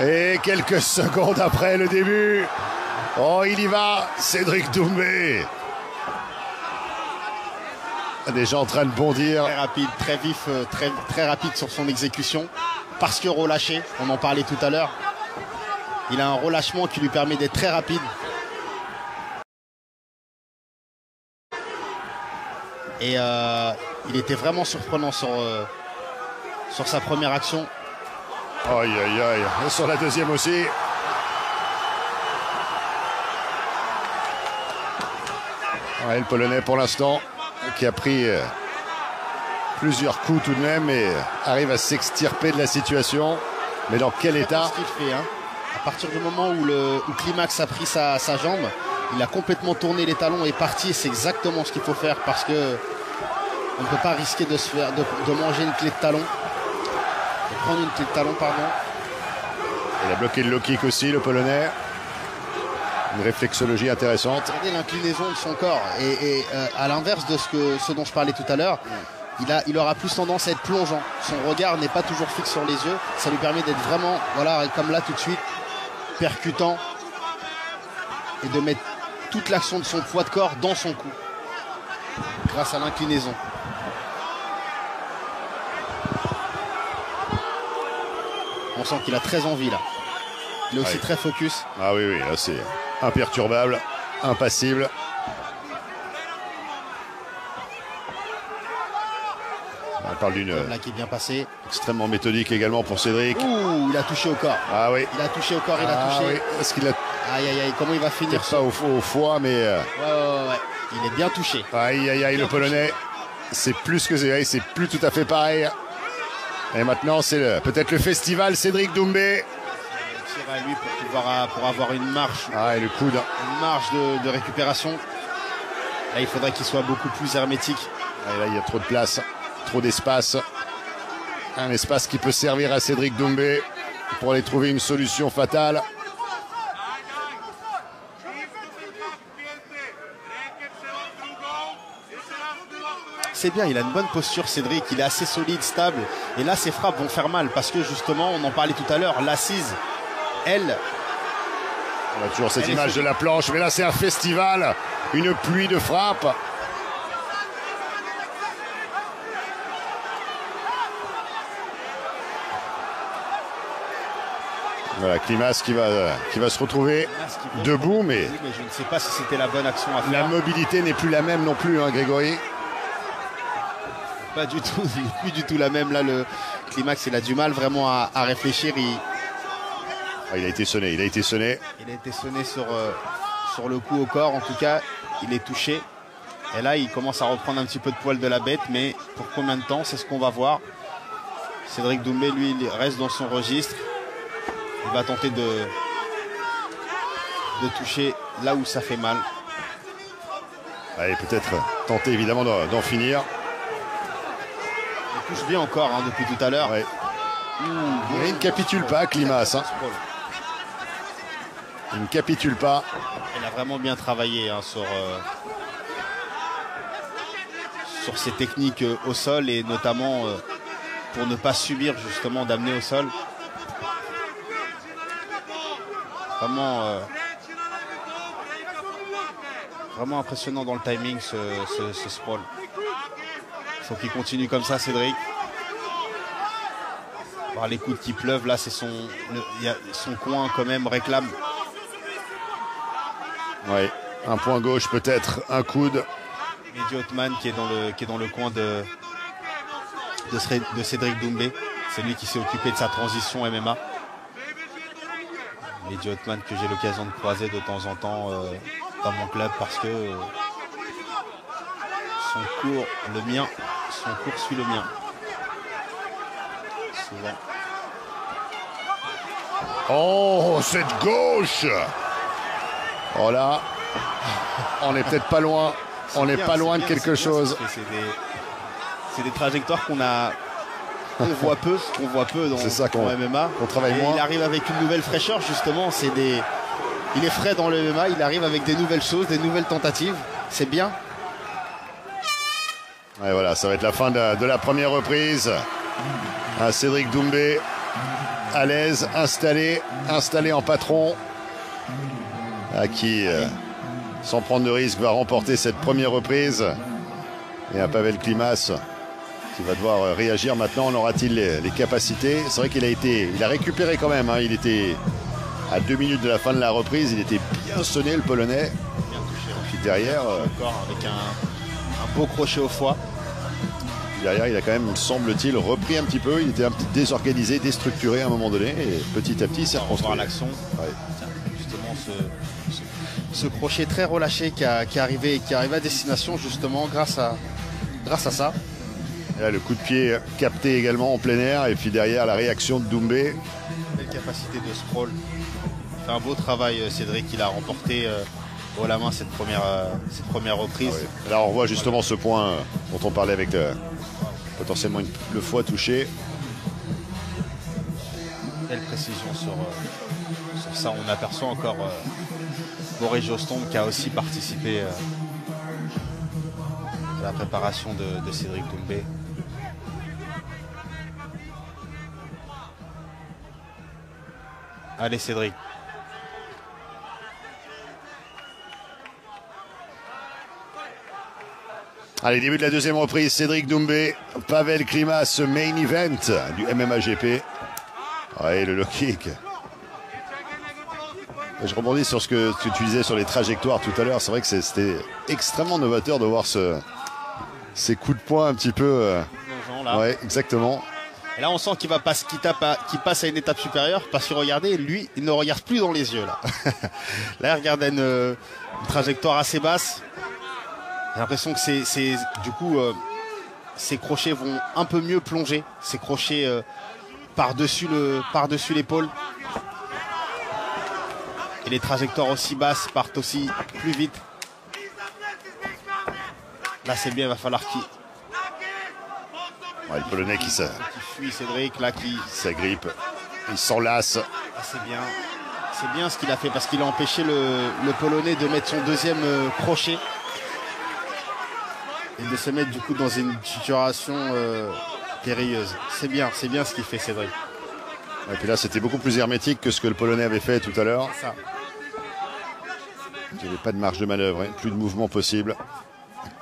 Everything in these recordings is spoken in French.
Et quelques secondes après le début. Oh, il y va, Cédric Doumbé. Déjà en train de bondir. Très rapide, très vif, très rapide sur son exécution. Parce que relâché, on en parlait tout à l'heure. Il a un relâchement qui lui permet d'être très rapide. Et il était vraiment surprenant sur sa première action. Aïe, aïe, aïe. Et sur la deuxième aussi. Ouais, le Polonais pour l'instant qui a pris plusieurs coups tout de même et arrive à s'extirper de la situation. Mais dans quel état? Ce qu'il fait, hein. À partir du moment où Klimax a pris sa jambe, il a complètement tourné les talons et parti. C'est exactement ce qu'il faut faire parce que on ne peut pas risquer de manger une clé de talon. De prendre une clé de talon, pardon. Il a bloqué le low kick aussi, le Polonais. Une réflexologie intéressante. Regardez l'inclinaison de son corps. Et à l'inverse de ce dont je parlais tout à l'heure, il aura plus tendance à être plongeant. Son regard n'est pas toujours fixe sur les yeux. Ça lui permet d'être vraiment, voilà, comme là tout de suite, percutant. Et de mettre toute l'action de son poids de corps dans son cou. Grâce à l'inclinaison. On sent qu'il a très envie là. Il est aussi très focus. Ah oui, oui, là c'est imperturbable, impassible. On parle d'une là qui est bien passé. Extrêmement méthodique également pour Cédric. Ouh, il a touché au corps. Ah oui. Il a touché au corps, il a touché. Oui. Est-ce qu'il a... Aïe, aïe, aïe, comment il va finir pas au foie, mais... Ouais. Il est bien touché. Aïe, aïe, aïe, le Polonais. C'est plus que c'est plus tout à fait pareil. Et maintenant, c'est peut-être le festival Cédric Doumbé. Il tire à lui pour avoir une marche. Ah, et le coude. Une marche de récupération. Là, il faudrait qu'il soit beaucoup plus hermétique. Et là, il y a trop de place, trop d'espace. Un espace qui peut servir à Cédric Doumbé pour aller trouver une solution fatale. C'est bien, il a une bonne posture Cédric, il est assez solide, stable. Et là, ses frappes vont faire mal parce que justement, on en parlait tout à l'heure, l'assise, elle... On a toujours cette image de la planche, mais là, c'est un festival, une pluie de frappes. Voilà, Klimax qui va se retrouver debout, mais... Oui, mais je ne sais pas si c'était la bonne action à faire. La mobilité n'est plus la même non plus, hein, Grégory. Pas du tout, plus du tout la même. Là, le Klimax, il a du mal vraiment à réfléchir. Il a été sonné, il a été sonné. Il a été sonné sur le coup au corps. En tout cas, il est touché. Et là, il commence à reprendre un petit peu de poil de la bête. Mais pour combien de temps, c'est ce qu'on va voir. Cédric Doumbé, lui, il reste dans son registre. Il va tenter de toucher là où ça fait mal. Allez, peut-être tenter évidemment d'en finir. Il touche bien encore hein, depuis tout à l'heure. Ouais. Il ne capitule pas, Klimax. Hein. Il ne capitule pas. Il a vraiment bien travaillé hein, sur ses techniques au sol et notamment pour ne pas subir justement d'amener au sol. Vraiment impressionnant dans le timing ce sprawl. Il faut qu'il continue comme ça, Cédric. Par les coups qui pleuvent, là, c'est son coin quand même réclame. Oui, un point gauche peut-être, un coude. Mehdi Othman qui est dans le coin de Cédric Doumbé. C'est lui qui s'est occupé de sa transition MMA. Mehdi Othman que j'ai l'occasion de croiser de temps en temps dans mon club parce que son cours suit le mien. Souvent. Oh, cette gauche! Oh là, on n'est peut-être pas loin. On n'est pas loin de quelque chose. C'est des trajectoires qu'on voit peu dans MMA. On travaille moins. Il arrive avec une nouvelle fraîcheur justement. Il est frais dans le MMA. Il arrive avec des nouvelles choses, des nouvelles tentatives. C'est bien. Et voilà, ça va être la fin de la première reprise. Cédric Doumbé à l'aise, installé en patron, qui, sans prendre de risque, va remporter cette première reprise. Et un Pavel Klimas qui va devoir réagir maintenant. En aura-t-il les capacités? C'est vrai il a récupéré quand même, hein. Il était à 2 minutes de la fin de la reprise, il était bien sonné, le Polonais. Bien touché. Puis derrière, encore avec un beau crochet au foie. derrière, il a quand même, semble-t-il, repris un petit peu. Il était un petit désorganisé, déstructuré à un moment donné. Et petit à petit, il s'est reconstruit. On va voir l'action. Ouais. Justement, ce crochet très relâché qui est arrivé à destination, justement, grâce à ça. Et là, le coup de pied capté également en plein air. Et puis derrière, la réaction de Doumbé. Belle capacité de sprawl. Il fait un beau travail, Cédric. Il a remporté haut la main cette première reprise. Ah oui. Là, on voit justement ce point dont on parlait avec potentiellement le foie touché. Belle précision sur ça. On aperçoit encore Boris Jostomb qui a aussi participé à la préparation de Cédric Doumbé. Allez Cédric. Allez, début de la deuxième reprise, Cédric Doumbé, Pavel Klimas, main event du MMA GP. Ouais, le low kick. Je rebondis sur ce que tu disais sur les trajectoires tout à l'heure. C'est vrai que c'était extrêmement novateur de voir ces coups de poing un petit peu. Ouais, exactement. Et là, on sent qu'il passe à une étape supérieure parce que regardez, lui, il ne regarde plus dans les yeux là. Là, il regarde une trajectoire assez basse. J'ai l'impression que du coup, ses crochets vont un peu mieux plonger. Ses crochets par-dessus l'épaule. Et les trajectoires aussi basses partent aussi plus vite. Là, c'est bien, il va falloir qu'il... Ouais, le Polonais qui fuit Cédric, là, qui s'agrippe. Il s'enlace. Ah, c'est bien ce qu'il a fait parce qu'il a empêché le Polonais de mettre son deuxième crochet. Et de se mettre du coup dans une situation périlleuse. C'est bien ce qu'il fait Cédric. Et puis là, c'était beaucoup plus hermétique que ce que le Polonais avait fait tout à l'heure. Ça. Il n'y avait pas de marge de manœuvre, hein. Plus de mouvement possible.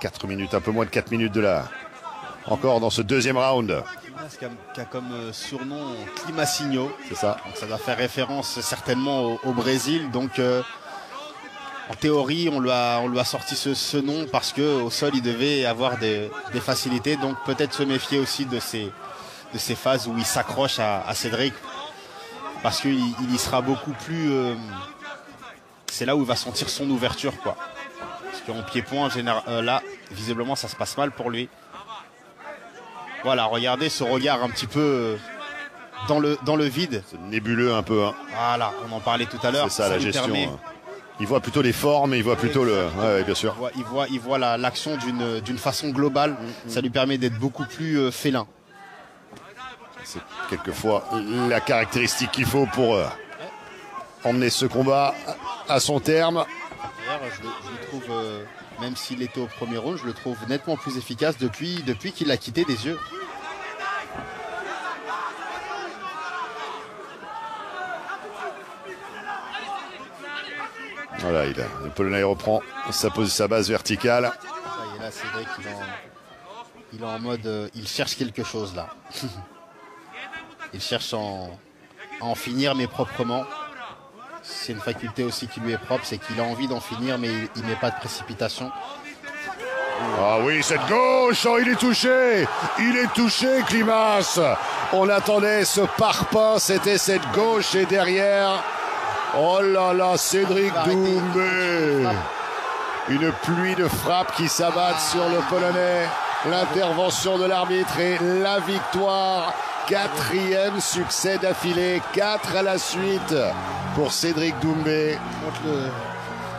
4 minutes, un peu moins de 4 minutes de là. Encore dans ce deuxième round. Qui a comme surnom Klimasinho. C'est ça. Donc ça doit faire référence certainement au Brésil. Donc en théorie, on lui a sorti ce nom parce qu'au sol, il devait avoir des facilités. Donc peut-être se méfier aussi de ces phases où il s'accroche à Cédric. Parce qu'il y sera beaucoup plus... c'est là où il va sentir son ouverture, quoi. Parce qu'en pied-point, là, visiblement, ça se passe mal pour lui. Voilà, regardez ce regard un petit peu dans le vide. C'est nébuleux un peu. Hein. Voilà, on en parlait tout à l'heure. C'est ça la gestion. Il voit plutôt les formes, il voit plutôt le... Ouais, bien sûr. Il voit l'action d'une façon globale. Ça lui permet d'être beaucoup plus félin. C'est quelquefois la caractéristique qu'il faut pour emmener ce combat à son terme. D'ailleurs, je le trouve, même s'il était au premier round, je le trouve nettement plus efficace depuis qu'il l'a quitté des yeux. Voilà, le Polonais reprend sa base verticale. Et là, c'est vrai qu'il est en mode... il cherche quelque chose là. Il cherche à en finir, mais proprement. C'est une faculté aussi qui lui est propre, c'est qu'il a envie d'en finir, mais il met pas de précipitation. Ah oui, cette gauche, oh, il est touché, Klimas. On attendait ce parpaing, c'était cette gauche et derrière, oh là là, Cédric Doumbé. Une pluie de frappes qui s'abattent sur le Polonais. L'intervention de l'arbitre et la victoire. 4e succès d'affilée, 4 à la suite pour Cédric Doumbé.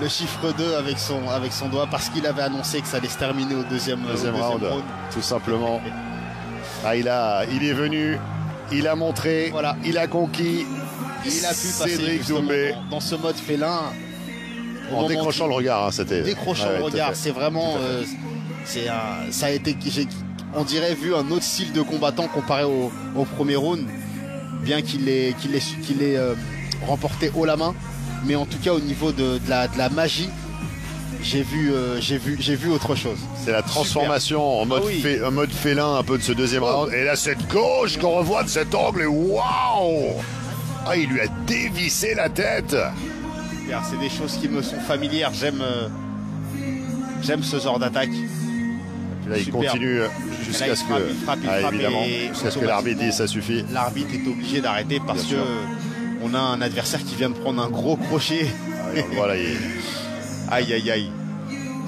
Le chiffre 2 avec son doigt parce qu'il avait annoncé que ça allait se terminer au deuxième round. Tout simplement. Ah, il est venu, il a montré, voilà. Il a conquis. Il a pu Cédric passer Doumbé dans ce mode félin. En décrochant le regard, hein, c'était. Décrochant le regard, c'est vraiment. Ça a été. On dirait vu un autre style de combattant comparé au premier round. bien qu'il l'ait remporté haut la main. Mais en tout cas, au niveau de la magie, j'ai vu autre chose. C'est la transformation en mode félin un peu de ce deuxième round. Et là, cette gauche qu'on revoit de cet angle, et waouh! Ah, il lui a dévissé la tête. C'est des choses qui me sont familières. J'aime ce genre d'attaque. Là, il continue jusqu'à ce que l'arbitre dise ça suffit. L'arbitre est obligé d'arrêter parce que on a un adversaire qui vient de prendre un gros crochet. Voilà, aïe aïe aïe.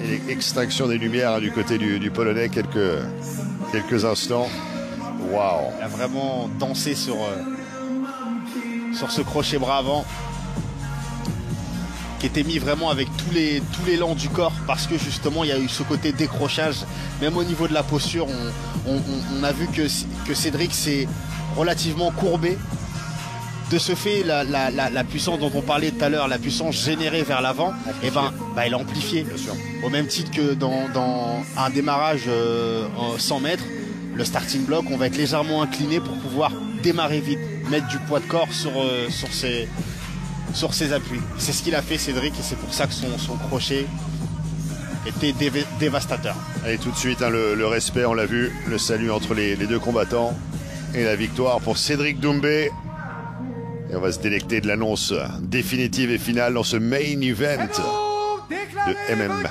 Et l'extinction des lumières du côté du Polonais quelques instants. Waouh. Il a vraiment dansé sur ce crochet bras avant, qui était mis vraiment avec tout l'élan du corps, parce que justement il y a eu ce côté décrochage. Même au niveau de la posture, on a vu que Cédric s'est relativement courbé. De ce fait, la puissance dont on parlait tout à l'heure, la puissance générée vers l'avant, elle est amplifiée. Bien sûr. Au même titre que dans un démarrage 100 mètres, le starting block, on va être légèrement incliné pour pouvoir démarrer vite, mettre du poids de corps sur ses appuis. C'est ce qu'il a fait, Cédric, et c'est pour ça que son crochet était dévastateur. Allez, tout de suite, le respect, on l'a vu, le salut entre les deux combattants, et la victoire pour Cédric Doumbé. Et on va se délecter de l'annonce définitive et finale dans ce main event de MMA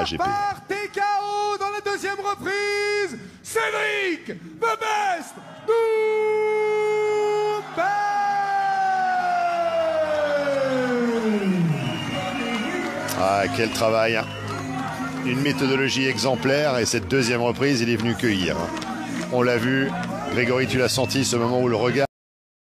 GP. Par TKO dans la deuxième reprise, Cédric The Best Doumbé. Ah, quel travail! Une méthodologie exemplaire, et cette deuxième reprise, il est venu cueillir. On l'a vu, Grégory, tu l'as senti, ce moment où le regard